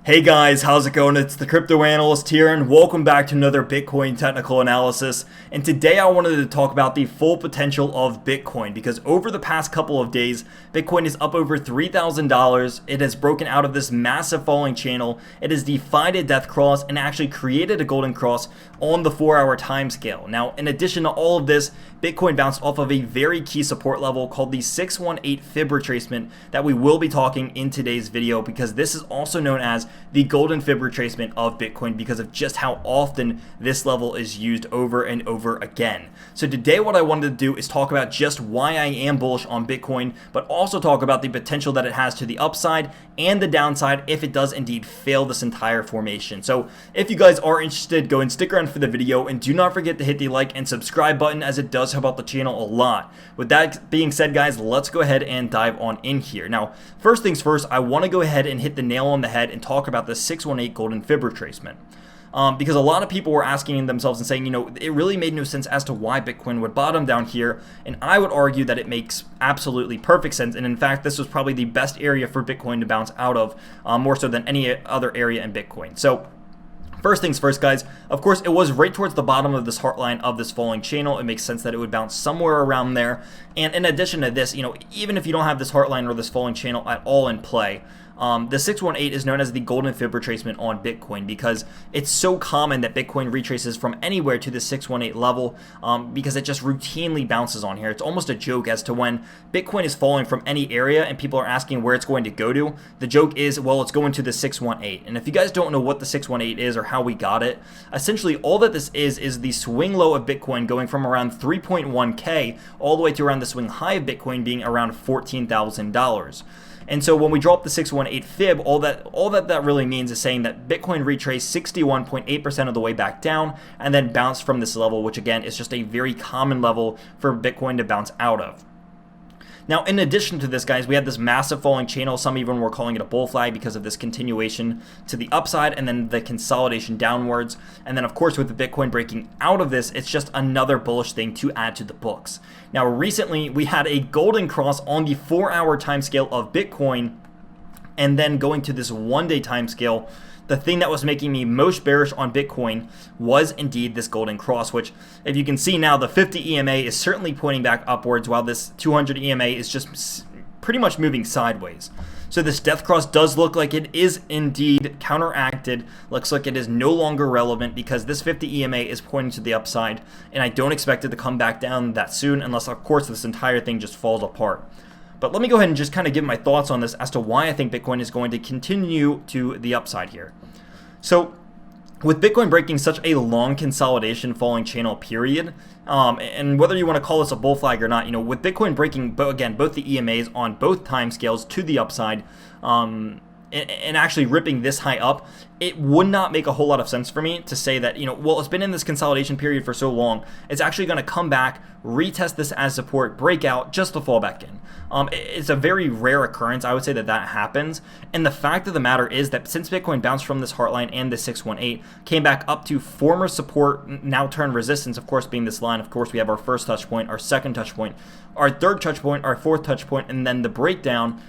Hey guys, how's it going? It's the Crypto Analyst here, and welcome back to another Bitcoin technical analysis. And today I wanted to talk about the full potential of Bitcoin, because over the past couple of days, Bitcoin is up over $3,000. It has broken out of this massive falling channel. It has defied a death cross and actually created a golden cross on the 4-hour time scale. Now, in addition to all of this, Bitcoin bounced off of a very key support level called the 618 fib retracement that we will be talking in today's video, because this is also known as the golden fib retracement of Bitcoin because of just how often this level is used over and over again. So today what I wanted to do is talk about just why I am bullish on Bitcoin, but also talk about the potential that it has to the upside and the downside if it does indeed fail this entire formation. So if you guys are interested, go and stick around for the video, and do not forget to hit the like and subscribe button, as it does help out the channel a lot. With that being said, guys, let's go ahead and dive on in here. Now, first things first, I want to go ahead and hit the nail on the head and talk about the 618 golden fib retracement. Because a lot of people were asking themselves and saying, it really made no sense as to why Bitcoin would bottom down here, and I would argue that it makes absolutely perfect sense, and in fact this was probably the best area for Bitcoin to bounce out of, more so than any other area in Bitcoin. So first things first, guys, of course it was right towards the bottom of this heartline of this falling channel. It makes sense that it would bounce somewhere around there, and in addition to this, even if you don't have this heartline or this falling channel at all in play, the 618 is known as the golden fib retracement on Bitcoin because it's so common that Bitcoin retraces from anywhere to the 618 level, because it just routinely bounces on here. It's almost a joke as to when Bitcoin is falling from any area and people are asking where it's going to go to. The joke is, well, it's going to the 618. And if you guys don't know what the 618 is or how we got it, essentially all that this is the swing low of Bitcoin going from around 3.1K all the way to around the swing high of Bitcoin being around $14,000. And so when we drop the 618 fib, all that really means is saying that Bitcoin retraced 61.8% of the way back down and then bounced from this level, which again is just a very common level for Bitcoin to bounce out of. Now, in addition to this, guys, we had this massive falling channel. Some even were calling it a bull flag because of this continuation to the upside and then the consolidation downwards. And then, of course, with the Bitcoin breaking out of this, it's just another bullish thing to add to the books. Now, recently, we had a golden cross on the 4-hour time scale of Bitcoin, and then going to this 1-day time scale. The thing that was making me most bearish on Bitcoin was indeed this golden cross, which, if you can see now, the 50 EMA is certainly pointing back upwards, while this 200 EMA is just pretty much moving sideways. So this death cross does look like it is indeed counteracted. Looks like it is no longer relevant because this 50 EMA is pointing to the upside, and I don't expect it to come back down that soon unless, of course, this entire thing just falls apart. But let me go ahead and just kind of give my thoughts on this as to why I think Bitcoin is going to continue to the upside here. So with Bitcoin breaking such a long consolidation falling channel period, and whether you want to call this a bull flag or not, with Bitcoin breaking, again, both the EMAs on both time scales to the upside, and actually ripping this high up, it would not make a whole lot of sense for me to say that, well, it's been in this consolidation period for so long, it's actually going to come back, retest this as support, break out, just to fall back in. It's a very rare occurrence. I would say that happens. And the fact of the matter is that since Bitcoin bounced from this heartline and the 618, came back up to former support, now turned resistance, of course, being this line. Of course, we have our first touch point, our second touch point, our third touch point, our fourth touch point, and then the breakdown.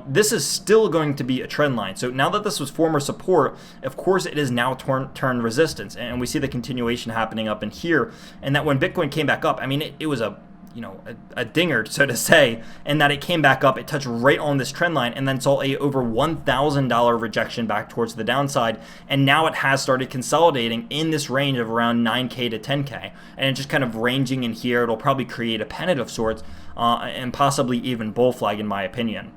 This is still going to be a trend line. So now that this was former support, of course it is now turned resistance, and we see the continuation happening up in here. And that when Bitcoin came back up, I mean, it was a dinger, so to say, and that it came back up, it touched right on this trend line and then saw a over $1,000 rejection back towards the downside, and now it has started consolidating in this range of around 9K to 10K, and it's just kind of ranging in here. It'll probably create a pennant of sorts, and possibly even bull flag, in my opinion.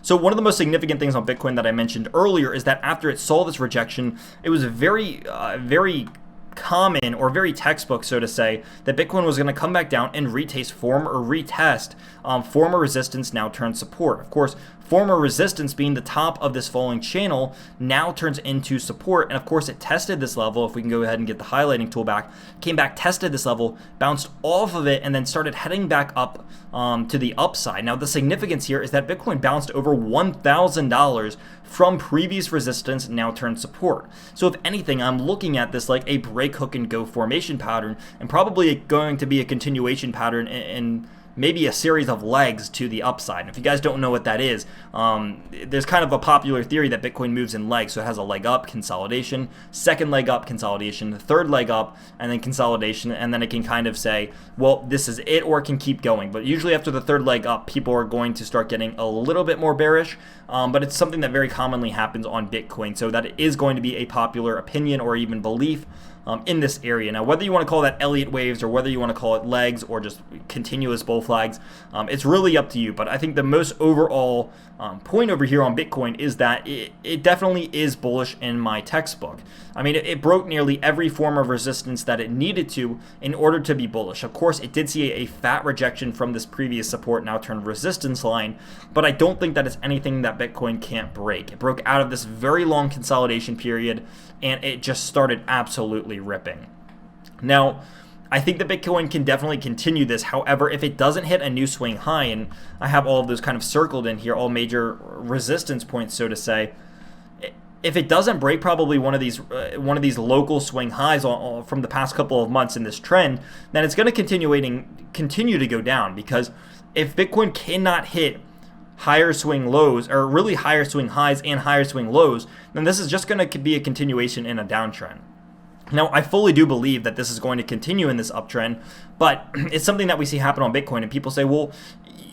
So one of the most significant things on Bitcoin that I mentioned earlier is that after it saw this rejection, it was very common, or very textbook, so to say, that Bitcoin was going to come back down and retest former resistance, now turned support. Of course, former resistance being the top of this falling channel now turns into support, and of course it tested this level. If we can go ahead and get the highlighting tool back, came back, tested this level, bounced off of it, and then started heading back up to the upside. Now the significance here is that Bitcoin bounced over $1,000 from previous resistance, now turned support. So if anything, I'm looking at this like a break, hook, and go formation pattern, and probably going to be a continuation pattern in maybe a series of legs to the upside. And if you guys don't know what that is, there's kind of a popular theory that Bitcoin moves in legs. So it has a leg up, consolidation, second leg up, consolidation, the third leg up, and then consolidation. And then it can kind of say, well, this is it, or it can keep going. But usually after the third leg up, people are going to start getting a little bit more bearish. But it's something that very commonly happens on Bitcoin. So that it is going to be a popular opinion or even belief in this area. Now, whether you want to call that Elliott waves or whether you want to call it legs or just continuous bull flags, it's really up to you. But I think the most overall point over here on Bitcoin is that it definitely is bullish in my textbook. I mean, it broke nearly every form of resistance that it needed to in order to be bullish. Of course, it did see a fat rejection from this previous support now turned resistance line, but I don't think that it's anything that Bitcoin can't break. It broke out of this very long consolidation period, and it just started absolutely ripping. Now, I think that Bitcoin can definitely continue this. However, if it doesn't hit a new swing high, and I have all of those kind of circled in here, all major resistance points, so to say, if it doesn't break probably one of these local swing highs from the past couple of months in this trend, then it's going to continue to go down. Because if Bitcoin cannot hit higher swing lows, or really higher swing highs and higher swing lows, then this is just going to be a continuation in a downtrend. Now, I fully do believe that this is going to continue in this uptrend, but it's something that we see happen on Bitcoin, and people say, well,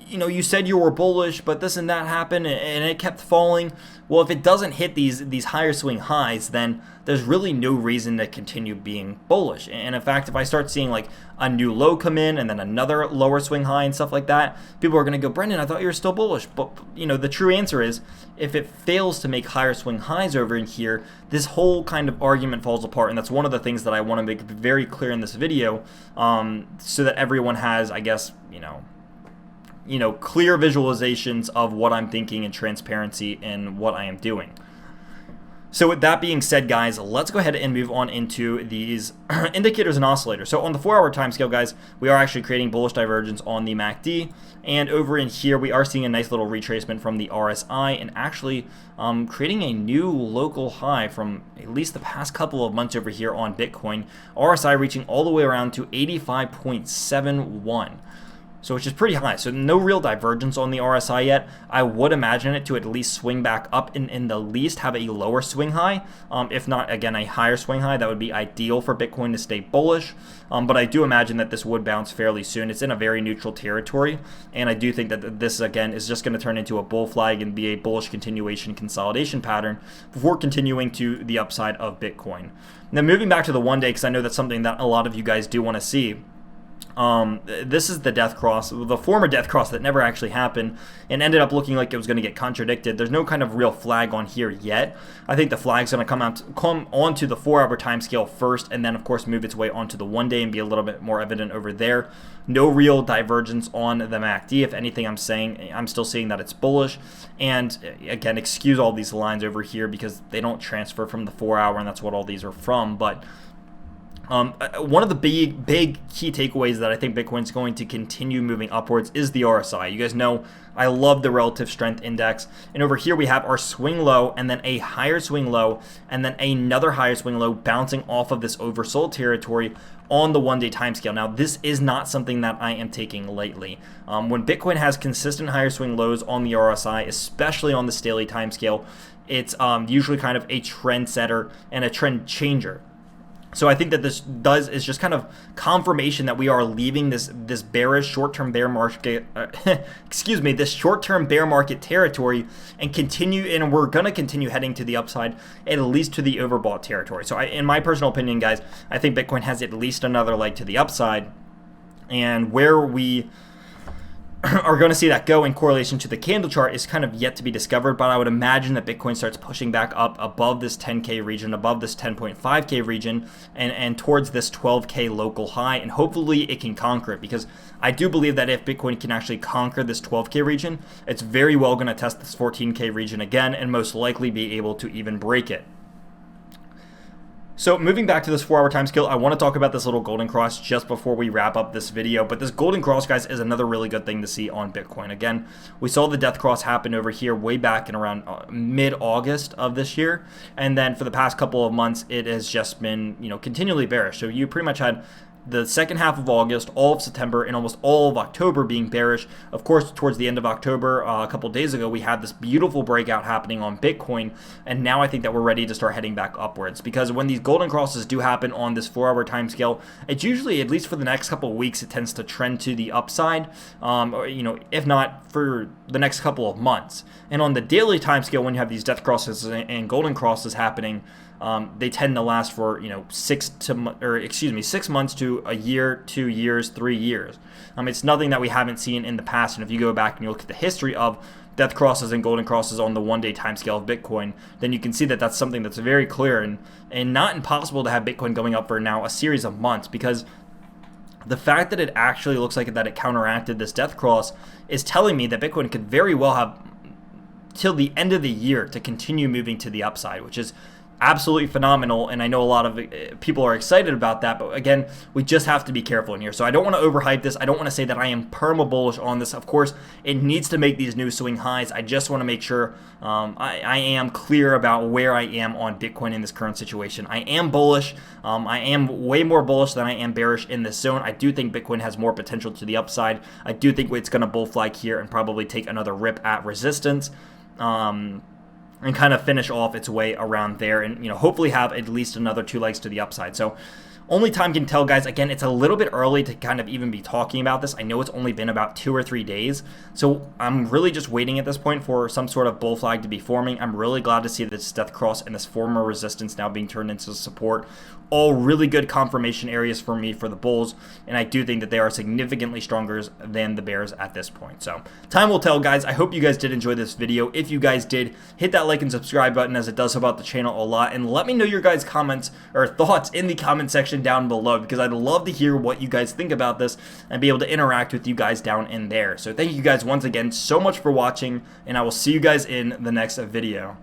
you know, you said you were bullish, but this and that happened, and it kept falling. Well, if it doesn't hit these higher swing highs, then there's really no reason to continue being bullish. And in fact, if I start seeing like a new low come in and then another lower swing high and stuff like that, people are going to go, Brendan, I thought you were still bullish. But, you know, the true answer is, if it fails to make higher swing highs over in here, this whole kind of argument falls apart. And that's one of the things that I want to make very clear in this video, so that everyone has, I guess, clear visualizations of what I'm thinking and transparency in what I am doing. So with that being said, guys, let's go ahead and move on into these indicators and oscillators. So on the 4-hour time scale, guys, we are actually creating bullish divergence on the MACD. And over in here, we are seeing a nice little retracement from the RSI and actually creating a new local high from at least the past couple of months over here on Bitcoin. RSI reaching all the way around to 85.71. So which is pretty high. So no real divergence on the RSI yet. I would imagine it to at least swing back up and in the least have a lower swing high. If not, again, a higher swing high. That would be ideal for Bitcoin to stay bullish. But I do imagine that this would bounce fairly soon. It's in a very neutral territory. And I do think that this, again, is just going to turn into a bull flag and be a bullish continuation consolidation pattern before continuing to the upside of Bitcoin. Now moving back to the 1 day, because I know that's something that a lot of you guys do want to see. This is the death cross, the former death cross that never actually happened and ended up looking like it was going to get contradicted. There's no kind of real flag on here yet. I think the flag's going to come onto the 4-hour time scale first, and then of course move its way onto the 1 day and be a little bit more evident over there. No real divergence on the MACD. If anything, I'm still seeing that it's bullish. And again, excuse all these lines over here because they don't transfer from the 4-hour, and that's what all these are from. But one of the big key takeaways that I think Bitcoin's going to continue moving upwards is the RSI. You guys know I love the relative strength index. And over here we have our swing low and then a higher swing low and then another higher swing low bouncing off of this oversold territory on the 1 day time scale. Now, this is not something that I am taking lightly. When Bitcoin has consistent higher swing lows on the RSI, especially on the daily time scale, it's usually kind of a trend setter and a trend changer. So I think that this is just kind of confirmation that we are leaving this bearish short-term bear market, this short-term bear market territory and we're going to continue heading to the upside, at least to the overbought territory. So in my personal opinion, guys, I think Bitcoin has at least another leg to the upside, and where we are going to see that go in correlation to the candle chart is kind of yet to be discovered, but I would imagine that Bitcoin starts pushing back up above this 10K region, above this 10.5K region, and towards this 12K local high, and hopefully it can conquer it, because I do believe that if Bitcoin can actually conquer this 12K region, it's very well going to test this 14K region again and most likely be able to even break it. So moving back to this 4-hour time scale, I want to talk about this little golden cross just before we wrap up this video. But this golden cross, guys, is another really good thing to see on Bitcoin. Again, we saw the death cross happen over here way back in around mid-August of this year. And then for the past couple of months, it has just been, continually bearish. So you pretty much had the second half of August, all of September, and almost all of October being bearish. Of course, towards the end of October, a couple days ago, we had this beautiful breakout happening on Bitcoin, and now I think that we're ready to start heading back upwards, because when these golden crosses do happen on this 4-hour time scale, it's usually, at least for the next couple of weeks, it tends to trend to the upside, or, if not for the next couple of months. And on the daily time scale, when you have these death crosses and golden crosses happening, they tend to last for 6 months to a year, 2 years, 3 years. It's nothing that we haven't seen in the past. And if you go back and you look at the history of death crosses and golden crosses on the 1-day time scale of Bitcoin, then you can see that that's something that's very clear and not impossible to have Bitcoin going up for now a series of months, because the fact that it actually looks like that it counteracted this death cross is telling me that Bitcoin could very well have till the end of the year to continue moving to the upside, which is absolutely phenomenal, and I know a lot of people are excited about that, but again, we just have to be careful in here. So I don't want to overhype this. I don't want to say that I am perma bullish on this. Of course, it needs to make these new swing highs. I just want to make sure I am clear about where I am on Bitcoin in this current situation. I am bullish. I am way more bullish than I am bearish in this zone. I do think Bitcoin has more potential to the upside. I do think it's going to bull flag here and probably take another rip at resistance. And kind of finish off its way around there, and hopefully have at least another 2 legs to the upside. So only time can tell, guys. Again, it's a little bit early to kind of even be talking about this. I know it's only been about 2 or 3 days, so I'm really just waiting at this point for some sort of bull flag to be forming. I'm really glad to see this death cross and this former resistance now being turned into support. All really good confirmation areas for me for the bulls, and I do think that they are significantly stronger than the bears at this point. So time will tell, guys. I hope you guys did enjoy this video. If you guys did, hit that like and subscribe button, as it does help out the channel a lot, and let me know your guys' comments or thoughts in the comment section down below, because I'd love to hear what you guys think about this and be able to interact with you guys down in there. So thank you guys once again so much for watching, and I will see you guys in the next video.